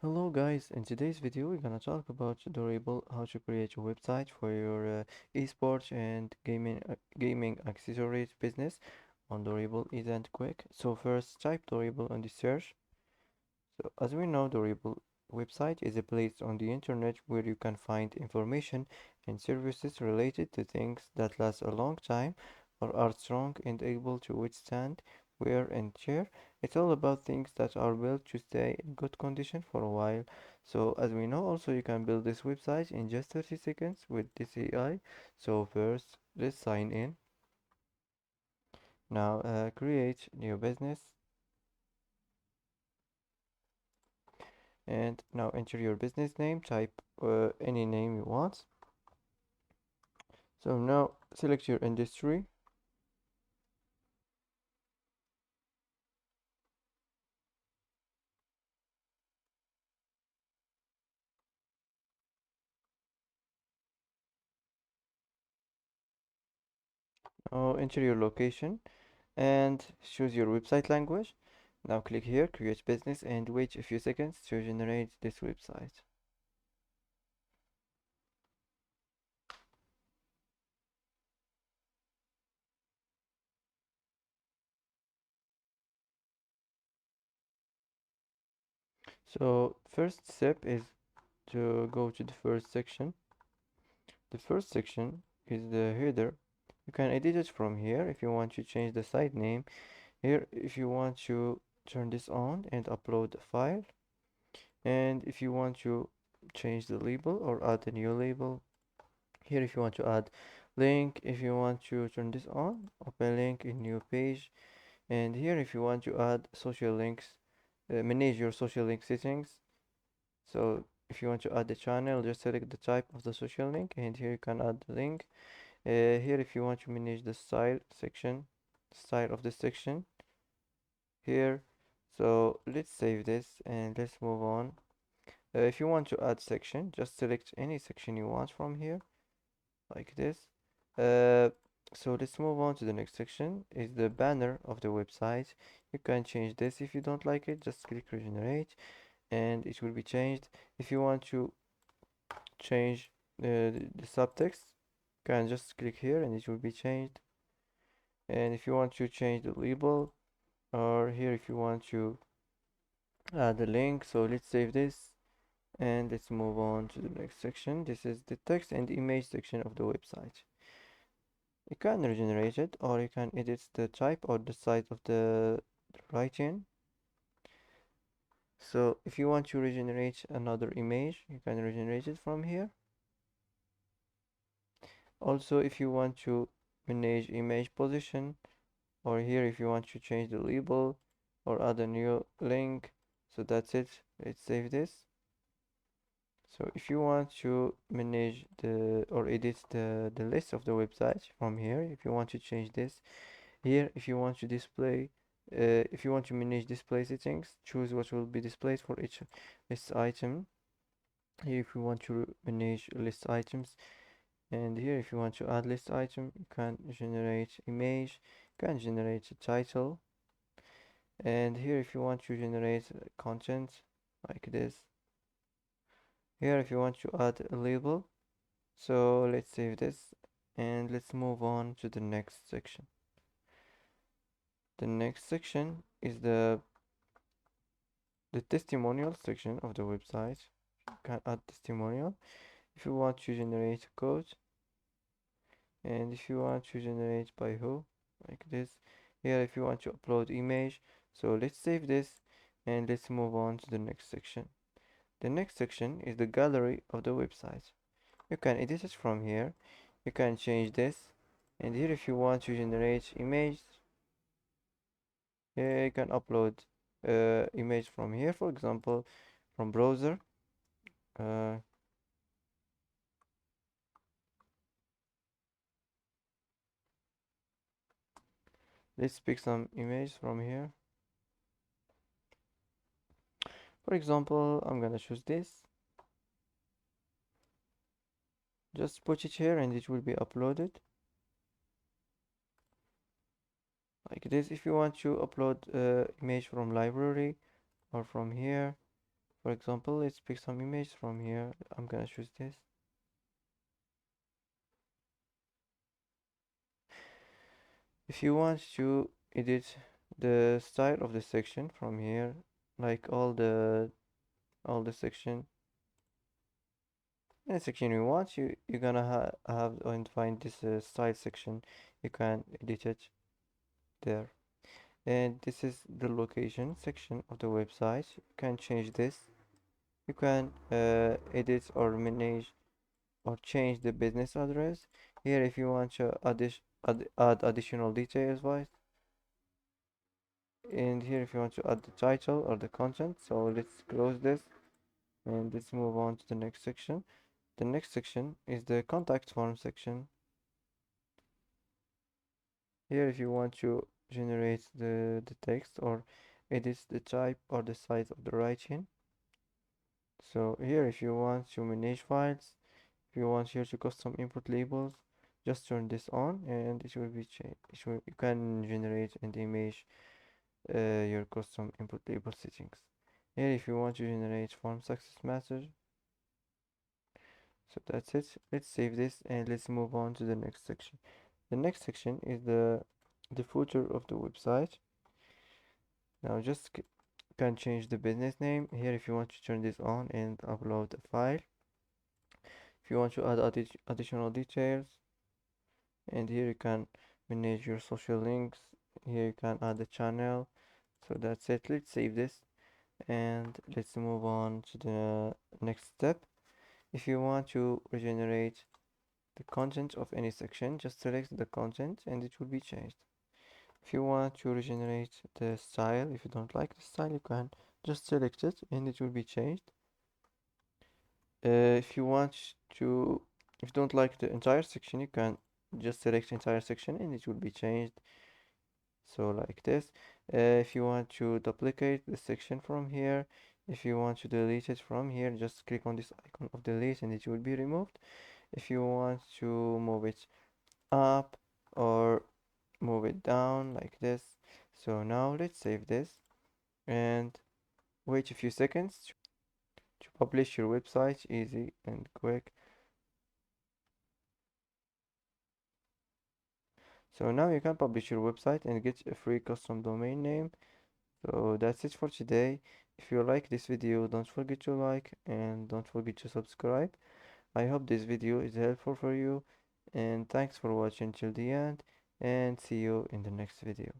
Hello guys, in today's video we're gonna talk about Durable, how to create a website for your esports and gaming accessories business on Durable isn't quick. So first type Durable on the search. So as we know, Durable website is a place on the internet where you can find information and services related to things that last a long time or are strong and able to withstand wear and tear. It's all about things that are built to stay in good condition for a while. So as we know, also you can build this website in just 30 seconds with this AI. So first, let's sign in. Now create new business and now enter your business name. Type any name you want. So now select your industry. Now enter your location and choose your website language. Now click here, create business, and wait a few seconds to generate this website. So first step is to go to the first section. The first section is the header. You can edit it from here if you want to change the site name. Here if you want to turn this on and upload a file. And if you want to change the label or add a new label. Here if you want to add link, if you want to turn this on, open link in new page. And here if you want to add social links, manage your social link settings. So if you want to add the channel, just select the type of the social link and here you can add the link. Here if you want to manage the style of this section here. So let's save this and let's move on. If you want to add section, just select any section you want from here like this. Uh, so let's move on to the next section is the banner of the website. You can change this if you don't like it, just click regenerate and it will be changed. If you want to change the subtext, you can just click here and it will be changed. And if you want to change the label, or here if you want to add the link, so let's save this and let's move on to the next section. This is the text and image section of the website. You can regenerate it or you can edit the type or the size of the writing. So if you want to regenerate another image, you can regenerate it from here. Also, if you want to manage image position, or here if you want to change the label or add a new link, so that's it. Let's save this. So if you want to manage the or edit the list of the website from here, if you want to change this here, if you want to display, if you want to manage display settings, choose what will be displayed for each list item. Here if you want to manage list items, and here if you want to add list item, you can generate image, you can generate a title, and here if you want to generate content like this. Here if you want to add a label, so let's save this and let's move on to the next section. The next section is the testimonial section of the website. You can add testimonial if you want to generate code, and if you want to generate by who like this. Here if you want to upload image, so let's save this and let's move on to the next section. The next section is the gallery of the website. You can edit it from here, you can change this, and here if you want to generate image, here you can upload image from here, for example from browser. uh, let's pick some image from here. For example, I'm gonna choose this. Just put it here and it will be uploaded like this. If you want to upload image from library or from here, For example, let's pick some image from here. I'm gonna choose this. If you want to edit the style of the section from here, like all the section, any section you want, you're gonna have and find this style section. You can edit it there. And this is the location section of the website. You can change this. You can edit or manage or change the business address. Here, if you want to add additional details, wise, and here if you want to add the title or the content. So let's close this and let's move on to the next section. The next section is the contact form section. Here, if you want to generate the text or edit the type or the size of the writing. So here, if you want to manage files, if you want here to custom input labels, just turn this on and it will be changed. You can generate and image your custom input label settings. Here, if you want to generate form success message, so that's it. Let's save this and let's move on to the next section. The next section is the footer of the website. Now just can change the business name here if you want to turn this on and upload a file. If you want to add additional details, and here you can manage your social links. Here you can add a channel. So that's it. Let's save this and let's move on to the next step. If you want to regenerate the content of any section, just select the content and it will be changed. If you want to regenerate the style, if you don't like the style, you can just select it and it will be changed. If you want to, if you don't like the entire section, you can just select the entire section and it will be changed. So like this. If you want to duplicate the section from here, if you want to delete it from here, just click on this icon of delete and it will be removed. If you want to move it up or move it down like this. So now let's save this and wait a few seconds to publish your website, easy and quick. So now you can publish your website and get a free custom domain name. So that's it for today. If you like this video, don't forget to like and don't forget to subscribe. I hope this video is helpful for you and thanks for watching till the end and see you in the next video.